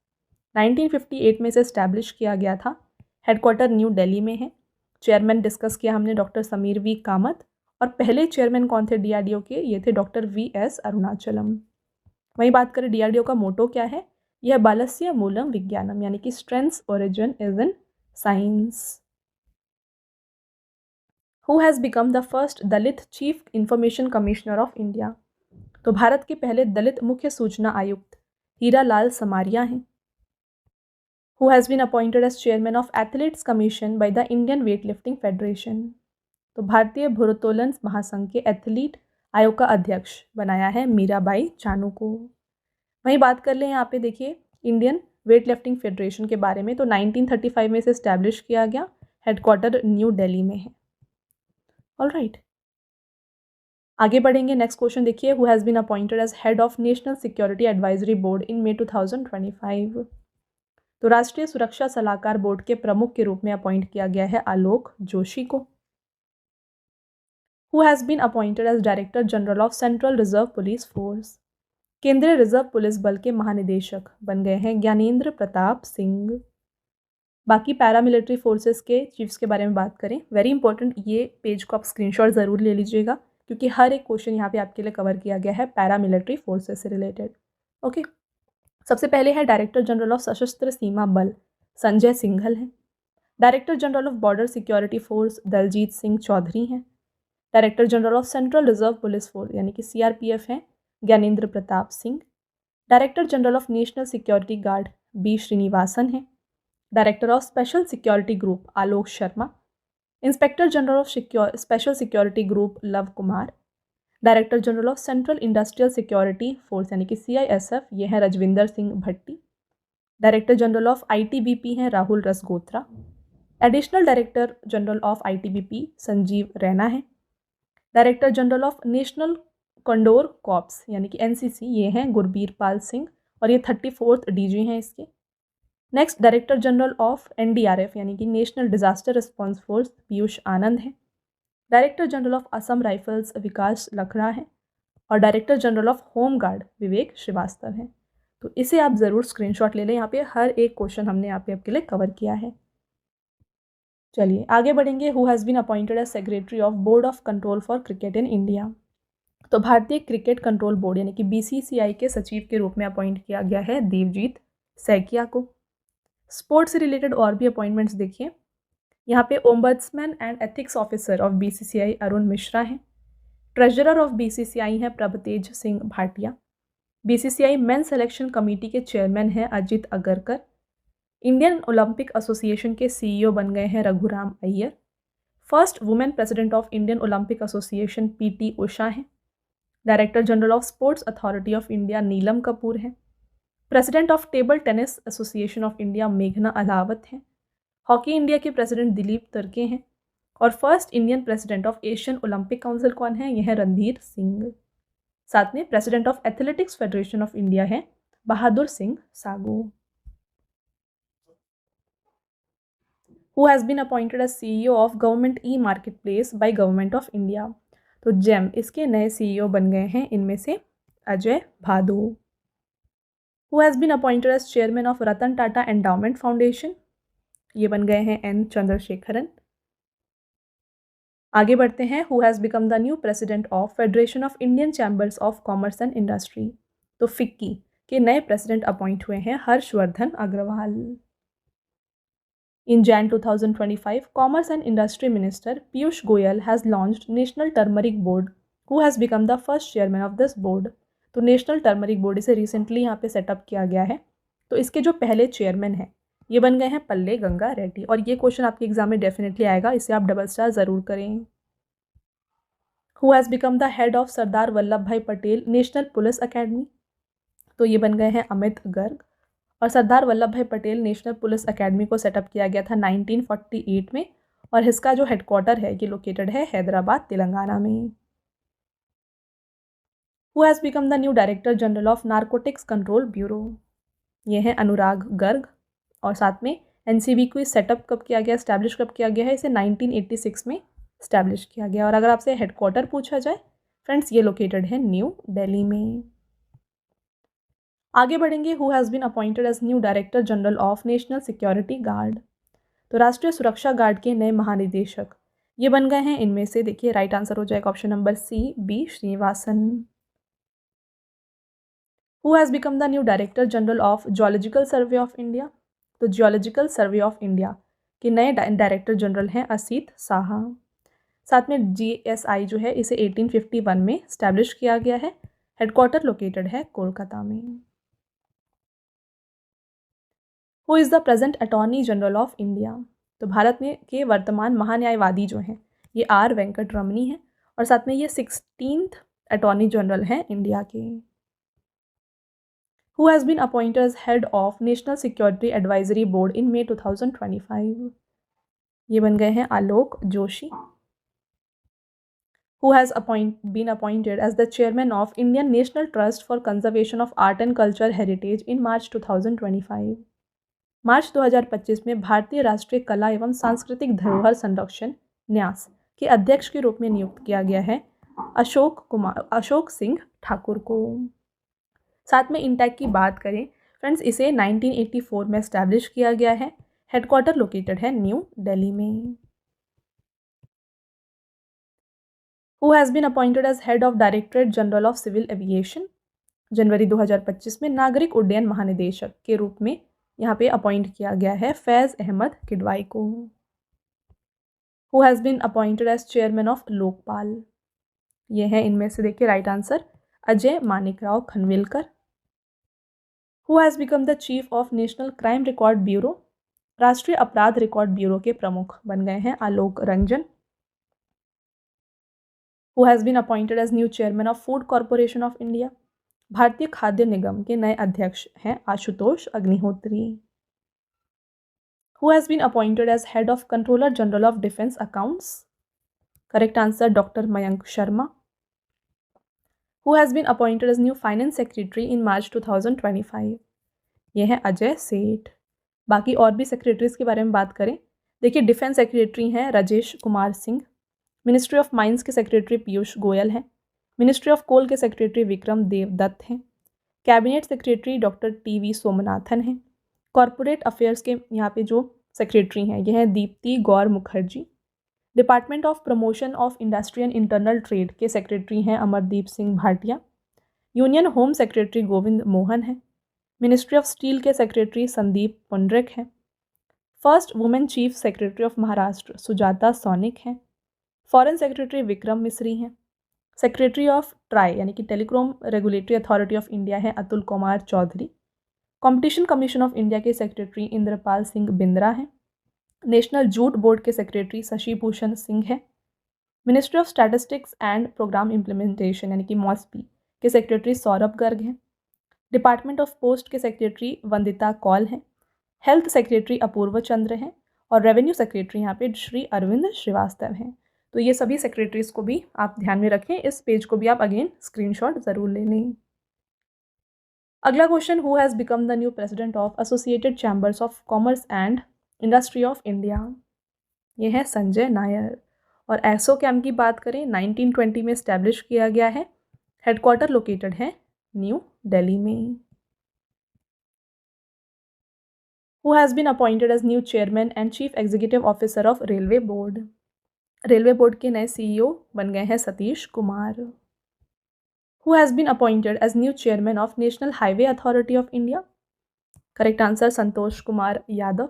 1958 में इसे इस्टेब्लिश किया गया था। हेडक्वार्टर न्यू दिल्ली में है। चेयरमैन डिस्कस किया हमने डॉक्टर समीर V कामत और पहले चेयरमैन कौन थे DRDO के? ये थे डॉक्टर VS अरुणाचलम। वहीं बात करें DRDO का मोटो क्या है? यह बालस्य मूलम विज्ञानम यानी कि strengths origin is in science. Who has become the first Dalit chief information commissioner of India? तो भारत के पहले दलित मुख्य सूचना आयुक्त हीरा लाल समारिया हैं। Who has been appointed as chairman of athletes commission by the Indian weight lifting federation? तो भारतीय भारोत्तोलन महासंघ के एथलीट आयोग का अध्यक्ष बनाया है मीराबाई चानू को। वहीं बात कर लें यहाँ पे देखिए इंडियन वेट लिफ्टिंग फेडरेशन के बारे में तो 1935 में इसे इस्टेब्लिश किया गया। हेडक्वार्टर न्यू दिल्ली में है। ऑलराइट, आगे बढ़ेंगे। नेक्स्ट क्वेश्चन देखिए, who has been appointed as head of national security advisory board in May 2025? तो राष्ट्रीय सुरक्षा सलाहकार बोर्ड के प्रमुख के रूप में अपॉइंट किया गया है आलोक जोशी को। Who has been appointed as director general of central reserve police force? केंद्रीय रिजर्व पुलिस बल के महानिदेशक बन गए हैं ज्ञानेंद्र प्रताप सिंह। बाकी पैरामिलिट्री फोर्सेस के चीफ्स के बारे में बात करें, वेरी इंपॉर्टेंट, ये पेज को आप स्क्रीनशॉट ज़रूर ले लीजिएगा क्योंकि हर एक क्वेश्चन यहाँ पे आपके लिए कवर किया गया है पैरामिलिट्री फोर्सेस से रिलेटेड। ओके, सबसे पहले है डायरेक्टर जनरल ऑफ सशस्त्र सीमा बल, संजय सिंघल हैं। Director general of border security force, Daljit Singh Chaudhary हैं। Director general of central reserve police force यानी कि CRPF हैं, Gyanendra Pratap Singh. Director general of national security guard, B Srinivasan हैं। Director of special security group, Alok Sharma. Inspector general of special security group, Lav Kumar. Director general of central industrial security force यानी कि CISF, ये हैं Rajwinder Singh Bhatti. Director general of ITBP हैं Rahul Rasgotra. Additional director general of ITBP Sanjeev Raina है। Director general of national cadet corps यानी कि NCC, ये हैं गुरबीर पाल सिंह और ये 34th DG हैं इसके। Next director general of NDRF यानी कि national disaster response force, Piyush Anand हैं। Director general of Assam rifles, Vikas Lakhra हैं। और director general of home guard, Vivek Srivastava हैं। तो इसे आप ज़रूर स्क्रीनशॉट ले लें, यहाँ पे हर एक क्वेश्चन हमने यहाँ पे आपके लिए कवर किया है। चलिए आगे बढ़ेंगे। Who has been appointed as secretary of board of control for cricket in India. तो भारतीय क्रिकेट कंट्रोल बोर्ड यानी कि BCCI के सचिव के रूप में अपॉइंट किया गया है देवजीत सैकिया को। स्पोर्ट्स से रिलेटेड और भी अपॉइंटमेंट्स देखिए। यहाँ पे ombudsman and ethics officer of BCCI Arun Mishra हैं। ट्रेजरर ऑफ BCCI हैं Prabhtej Singh Bhatia. BCCI main selection committee के चेयरमैन हैं Ajit Agarkar. Indian Olympic association के CEO बन गए हैं Raghuram Iyer. First women president of Indian Olympic association PT Usha हैं। Director general of sports authority of India Neelam Kapoor हैं। President of table tennis association of India मेघना अलावत हैं। हॉकी इंडिया के प्रेसिडेंट दिलीप तर्के हैं। और first Indian president of Asian Olympic council कौन है? यह है रणधीर सिंह। साथ में president of athletics federation of India है Bahadur Singh Sagoo. Who has been appointed as CEO of government e-marketplace by government of India. तो जेम इसके नए CEO बन गए हैं इनमें से Ajay Bhadu. Who has been appointed as chairman of Ratan Tata endowment foundation, ये बन गए हैं N चंद्रशेखरन। आगे बढ़ते हैं। Who has become the new president of federation of Indian chambers of commerce and industry. तो FICCI के नए प्रेसिडेंट अपॉइंट हुए हैं Harshvardhan Agarwal. In Jan 2025, Commerce and Industry Minister Piyush Goyal has launched National Turmeric Board, who has become the first chairman of this board. तो national turmeric board इसे recently यहाँ पे setup किया गया है। तो इसके जो पहले चेयरमैन हैं ये बन गए हैं पल्ले गंगा रेड्डी। और ये क्वेश्चन आपके एग्जाम में डेफिनेटली आएगा, इसे आप डबल स्टार ज़रूर करें। Who has become the head of Sardar Vallabh Bhai Patel national police academy. तो ये बन गए हैं अमित गर्ग। और सरदार Vallabh Bhai Patel national police academy को सेटअप किया गया था 1948 में और इसका जो हेडक्वार्टर है ये लोकेटेड है हैदराबाद तेलंगाना में। Who has become the new director general of narcotics control bureau, ये हैं अनुराग गर्ग। और साथ में NCB को सेटअप कब किया गया, स्टैब्लिश कब किया गया है, इसे 1986 में स्टैब्लिश किया गया। और अगर आपसे हेडक्वार्टर पूछा जाए फ्रेंड्स ये लोकेटेड है न्यू दिल्ली में। आगे बढ़ेंगे। Who has been appointed as new director general of national security guard. तो राष्ट्रीय सुरक्षा गार्ड के नए महानिदेशक ये बन गए हैं इनमें से, देखिए राइट आंसर हो जाएगा option number C B Srinivasan. Who has become the new director general of geological survey of India. तो जियोलॉजिकल सर्वे ऑफ इंडिया के नए डायरेक्टर जनरल हैं असित साहा। साथ में GSI जो है इसे 1851 में स्टैब्लिश किया गया है। हेडक्वार्टर लोकेटेड है कोलकाता में। Who is the present attorney general of India. तो भारत में के वर्तमान महान्यायवादी जो हैं ये R वेंकट रमनी हैं। और साथ में ये 16th अटॉर्नी जनरल हैं इंडिया के। Who has been appointed as head of national security advisory board in May 2025, ये बन गए हैं आलोक Joshi. Who has been appointed as the chairman of Indian National Trust for Conservation of Art and Culture Heritage in March 2025। मार्च 2025 में भारतीय राष्ट्रीय कला एवं सांस्कृतिक धरोहर संरक्षण न्यास के अध्यक्ष के रूप में नियुक्त किया गया है अशोक सिंह ठाकुर को। साथ में इंटेक की बात करें फ्रेंड्स इसे 1984 में एस्टैब्लिश किया गया है। हेडक्वार्टर लोकेटेड है न्यू दिल्ली में। Who has been appointed as head of Directorate General of Civil Aviation। जनवरी 2025 में नागरिक उड्डयन महानिदेशक के रूप में यहाँ पे अपॉइंट किया गया है फैज़ अहमद किडवाई को। Who has been appointed as chairman of Lokpal, ये है इनमें से देखिए right answer Ajay Manikrao Khanwilkar. Who has become the chief of national crime record bureau, राष्ट्रीय अपराध रिकॉर्ड ब्यूरो के प्रमुख बन गए हैं Alok Ranjan. Who has been appointed as new chairman of food corporation of India, भारतीय खाद्य निगम के नए अध्यक्ष हैं Ashutosh Agnihotri. Who has been appointed as head of controller general of defence accounts, correct answer doctor Mayank Sharma. Who has been appointed as new finance secretary in March 2025, ये है अजय सेठ। बाकी और भी सेक्रेटरीज के बारे में बात करें, देखिए डिफेंस सेक्रेटरी हैं Rajesh Kumar Singh, ministry of mines के सेक्रेटरी पीयूष गोयल हैं, मिनिस्ट्री ऑफ कोल के सेक्रेटरी विक्रम देवदत्त हैं, cabinet secretary doctor TV Somanathan हैं, कॉरपोरेट अफेयर्स के यहाँ पे जो सेक्रेटरी हैं यह हैं Deepti Gaur Mukherjee, department of promotion of industry and internal trade के सेक्रेटरी हैं Amardeep Singh Bhatia, union home secretary Govind Mohan हैं, मिनिस्ट्री ऑफ स्टील के सेक्रेटरी संदीप पुंडरिक हैं, first women chief secretary of Maharashtra Sujata Saunik हैं, फॉरेन सेक्रेटरी विक्रम मिश्री हैं, सेक्रेटरी ऑफ ट्राई यानी कि telecom regulatory authority of India है Atul Kumar Chaudhary, competition commission of India के सेक्रेटरी इंद्रपाल सिंह बिंद्रा हैं, नेशनल जूट बोर्ड के सेक्रेटरी शशि भूषण सिंह है, ministry of statistics and programme implementation यानी कि मॉस्पी के सेक्रेटरी सौरभ गर्ग हैं, डिपार्टमेंट ऑफ पोस्ट के सेक्रेटरी वंदिता कौल हैं, हेल्थ सेक्रेटरी अपूर्व चंद्र हैं और रेवेन्यू सेक्रेटरी यहाँ पे श्री अरविंद श्रीवास्तव हैं। तो ये सभी सेक्रेटरीज को भी आप ध्यान में रखें, इस पेज को भी आप अगेन स्क्रीनशॉट ज़रूर ले लें। अगला question, who has become the new president of associated chambers of commerce and industry of India, ये है संजय नायर। और एसोचैम की बात करें 1920 में इस्टेब्लिश किया गया है, हेडक्वार्टर लोकेटेड है न्यू दिल्ली में। Who has been appointed as new chairman and chief executive officer of railway board, railway board के नए सीईओ बन गए हैं Satish Kumar. Who has been appointed as new chairman of national highway authority of India, correct answer Santosh Kumar Yadav.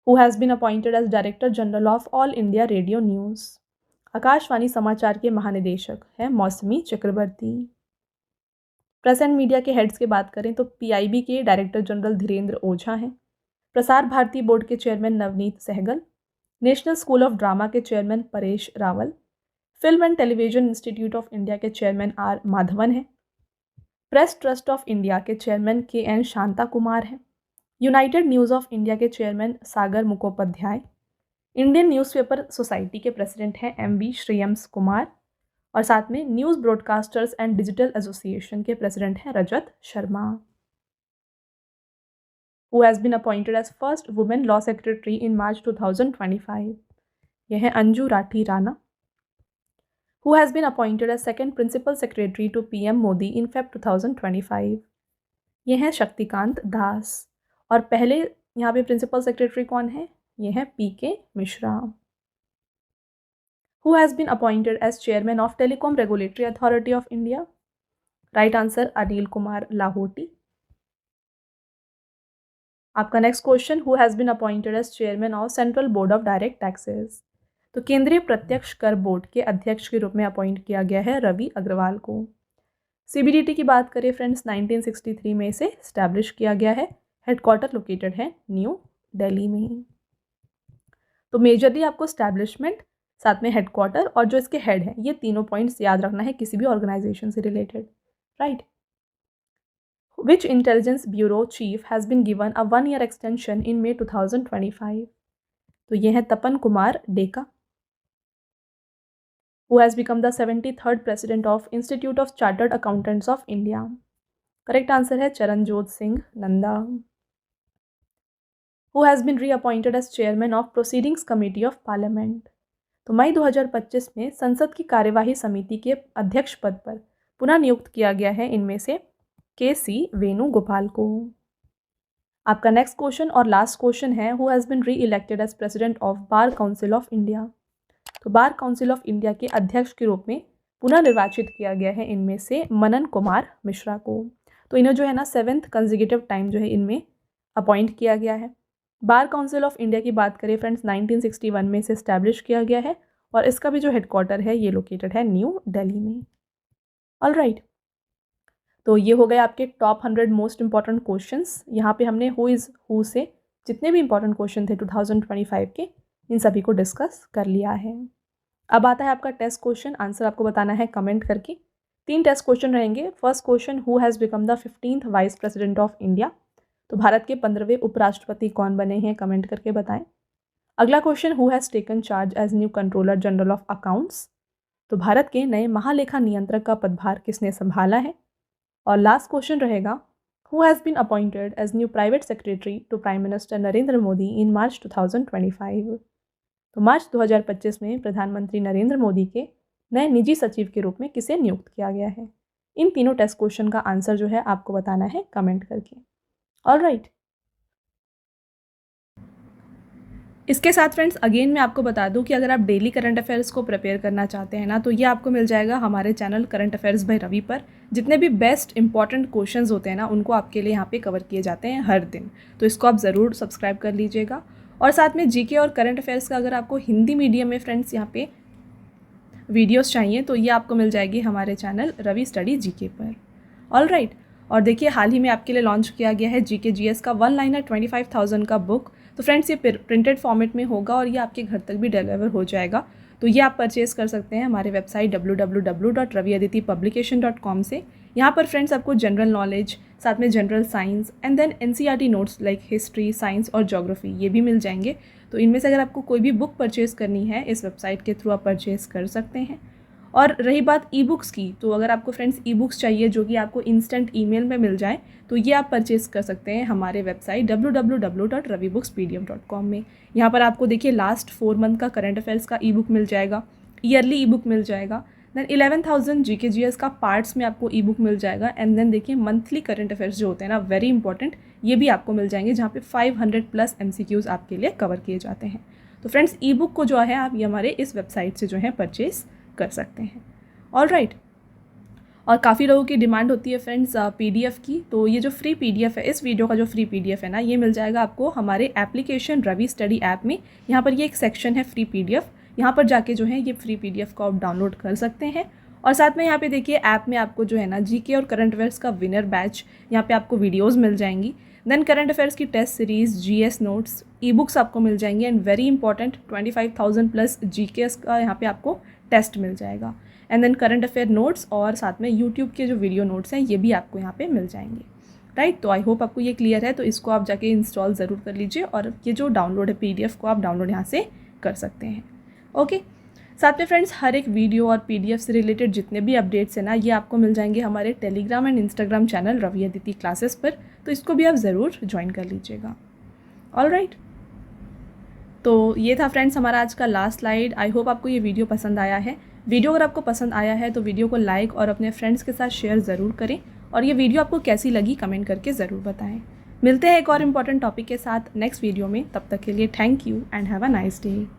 Who has been appointed as director general of all India radio news, Akashvani समाचार के महानिदेशक हैं मौसमी चक्रवर्ती। प्रेस एंड मीडिया के heads की बात करें तो पीआईबी के डायरेक्टर जनरल धीरेन्द्र ओझा हैं, प्रसार भारती बोर्ड के chairman Navneet Sehgal, national school of drama के chairman Paresh Rawal, film and television institute of India के चेयरमैन आर माधवन हैं, प्रेस ट्रस्ट ऑफ इंडिया के chairman K N Shanta Kumar हैं, यूनाइटेड न्यूज़ ऑफ इंडिया के chairman Sagar Mukhopadhyay, Indian newspaper society के president हैं MV Shreyams Kumar और साथ में news broadcasters and digital association के प्रेसिडेंट हैं Rajat Sharma. Who has been appointed as first women law secretary in March 2025, यह है Anju Rathi Rana. Who has been appointed as second principal secretary to PM Modi in Feb 2025, ये हैं शक्तिकांत दास। और पहले यहाँ पे प्रिंसिपल सेक्रेटरी कौन है, ये है PK Mishra. Who has been appointed as chairman of telecom regulatory authority of India, right answer Anil Kumar Lahoti. आपका next question, who has been appointed as chairman of central board of direct taxes, तो केंद्रीय प्रत्यक्ष कर board के अध्यक्ष के रूप में अपॉइंट किया गया है रवि अग्रवाल को। सीबीडीटी की बात करें फ्रेंड्स 1963 में इसे इस्टेब्लिश किया गया है, हेडक्वार्टर लोकेटेड है न्यू दिल्ली में। तो मेजरली आपको इस्टेब्लिशमेंट, साथ में हेडक्वार्टर और जो इसके हेड हैं, ये तीनों पॉइंट्स याद रखना है किसी भी ऑर्गेनाइजेशन से related, right. Which intelligence bureau chief has been given a 1 year extension in May 2025, तो ये है Tapan Kumar Deka. Who has become the 73rd president of institute of chartered accountants of India, correct answer है Charanjot Singh Nanda. Who has been reappointed as chairman of proceedings committee of parliament, तो मई 2025 में संसद की कार्यवाही समिति के अध्यक्ष पद पर पुनः नियुक्त किया गया है इनमें से के.सी. वेणुगोपाल को। आपका नेक्स्ट क्वेश्चन और लास्ट क्वेश्चन है, हु हैज़ बीन री elected as president of bar council of India, तो बार काउंसिल ऑफ इंडिया के अध्यक्ष के रूप में पुनर्निर्वाचित किया गया है इनमें से मनन कुमार मिश्रा को। तो इन्हें जो है ना 7th कंसेक्यूटिव टाइम जो है इनमें अपॉइंट किया गया है। बार काउंसिल ऑफ इंडिया की बात करें फ्रेंड्स 1961 में इसे इस्टेब्लिश किया गया है और इसका भी जो हेडक्वार्टर है ये लोकेटेड है न्यू दिल्ली में। ऑल राइट, तो ये हो गए आपके टॉप 100 मोस्ट इंपॉर्टेंट क्वेश्चंस। यहाँ पे हमने हु इज़ हु से जितने भी इंपॉर्टेंट क्वेश्चन थे 2025 के इन सभी को डिस्कस कर लिया है। अब आता है आपका टेस्ट क्वेश्चन, आंसर आपको बताना है कमेंट करके। 3 टेस्ट क्वेश्चन रहेंगे। First question, who has become the 15th vice president of India. तो भारत के 15वें उपराष्ट्रपति कौन बने हैं, कमेंट करके बताएं। अगला question, who has taken charge as new controller general of accounts. तो भारत के नए महालेखा नियंत्रक का पदभार किसने संभाला है। और लास्ट क्वेश्चन रहेगा, who has been appointed as new private secretary to prime minister Narendra Modi in March 2025। तो मार्च 2025 में प्रधानमंत्री नरेंद्र मोदी के नए निजी सचिव के रूप में किसे नियुक्त किया गया है। इन तीनों टेस्ट क्वेश्चन का आंसर जो है आपको बताना है कमेंट करके। ऑल राइट, इसके साथ फ्रेंड्स अगेन मैं आपको बता दूं कि अगर आप डेली करंट अफेयर्स को प्रिपेयर करना चाहते हैं ना, तो ये आपको मिल जाएगा हमारे channel current affairs by Ravi पर। जितने भी बेस्ट इंपॉर्टेंट क्वेश्चंस होते हैं ना, उनको आपके लिए यहाँ पे कवर किए जाते हैं हर दिन। तो इसको आप ज़रूर सब्सक्राइब कर लीजिएगा। और साथ में जीके और करंट अफेयर्स का अगर आपको हिंदी मीडियम में फ्रेंड्स यहाँ पे वीडियोस चाहिए तो ये आपको मिल जाएगी हमारे चैनल रवि स्टडी जीके पर। ऑल राइट, और देखिए हाल ही में आपके लिए लॉन्च किया गया है जीके जीएस का 1 लाइनर 25,000 का बुक। तो फ्रेंड्स ये प्रिंटेड फॉर्मेट में होगा और ये आपके घर तक भी डिलीवर हो जाएगा। तो ये आप परचेज़ कर सकते हैं हमारे वेबसाइट www.raviaditipublication.com से। यहाँ पर फ्रेंड्स आपको जनरल नॉलेज, साथ में general science and then NCERT notes like history, science और ज्योग्राफी ये भी मिल जाएंगे। तो इनमें से अगर आपको कोई भी बुक परचेज़ करनी है इस वेबसाइट के थ्रू आप परचेज़ कर सकते हैं। और रही बात ई बुक्स की, तो अगर आपको फ्रेंड्स ई बुक्स चाहिए जो कि आपको इंस्टेंट ईमेल में मिल जाए तो ये आप परचेज़ कर सकते हैं हमारे वेबसाइट www.ravibookspdm.com में। यहाँ पर आपको देखिए लास्ट 4 मंथ का करंट अफेयर्स का ई बुक मिल जाएगा, ईयरली ई बुक मिल जाएगा, देन 11,000 जीके जीएस का पार्ट्स में आपको ई बुक मिल जाएगा एंड देन देखिए मंथली करंट अफेयर्स जो होते हैं ना वेरी इंपॉर्टेंट, ये भी आपको मिल जाएंगे जहाँ पे 500+ MCQs आपके लिए कवर किए जाते हैं। तो फ्रेंड्स ई बुक को जो है आप ये हमारे इस वेबसाइट से जो है परचेज़ कर सकते हैं। ऑल राइट, और काफ़ी लोगों की डिमांड होती है फ्रेंड्स PDF की। तो ये जो फ्री PDF है, इस वीडियो का जो फ्री PDF है ना, ये मिल जाएगा आपको हमारे एप्लीकेशन रवि स्टडी ऐप में। यहाँ पर ये एक सेक्शन है फ्री PDF, यहाँ पर जाके जो है ये फ्री PDF को आप डाउनलोड कर सकते हैं। और साथ में यहाँ पे देखिए ऐप में आपको जो है ना जीके और करंट अफेयर्स का विनर बैच, यहाँ पे आपको वीडियोज़ मिल जाएंगी। देन करंट अफेयर्स की test series, GS notes, e books आपको मिल जाएंगी एंड वेरी इंपॉर्टेंट 25,000+ GKs का यहाँ पे आपको टेस्ट मिल जाएगा। And then current affair notes और साथ में यूट्यूब के जो वीडियो नोट्स हैं ये भी आपको यहाँ पे मिल जाएंगे। राइट, तो आई होप आपको ये क्लियर है। तो इसको आप जाके इंस्टॉल ज़रूर कर लीजिए और ये जो डाउनलोड है PDF को आप डाउनलोड यहाँ से कर सकते हैं। ओके, साथ में फ्रेंड्स हर एक वीडियो और PDF से रिलेटेड जितने भी अपडेट्स हैं ना, ये आपको मिल जाएंगे हमारे Telegram and Instagram channel Ravi Aditi classes पर। तो इसको भी आप ज़रूर ज्वाइन कर लीजिएगा। ऑल राइट, तो ये था फ्रेंड्स हमारा आज का लास्ट स्लाइड। आई होप आपको ये वीडियो पसंद आया है। वीडियो अगर आपको पसंद आया है तो वीडियो को लाइक और अपने फ्रेंड्स के साथ शेयर ज़रूर करें और ये वीडियो आपको कैसी लगी कमेंट करके ज़रूर बताएं। मिलते हैं एक और इम्पॉर्टेंट टॉपिक के साथ नेक्स्ट वीडियो में, तब तक के लिए thank you and have a nice day.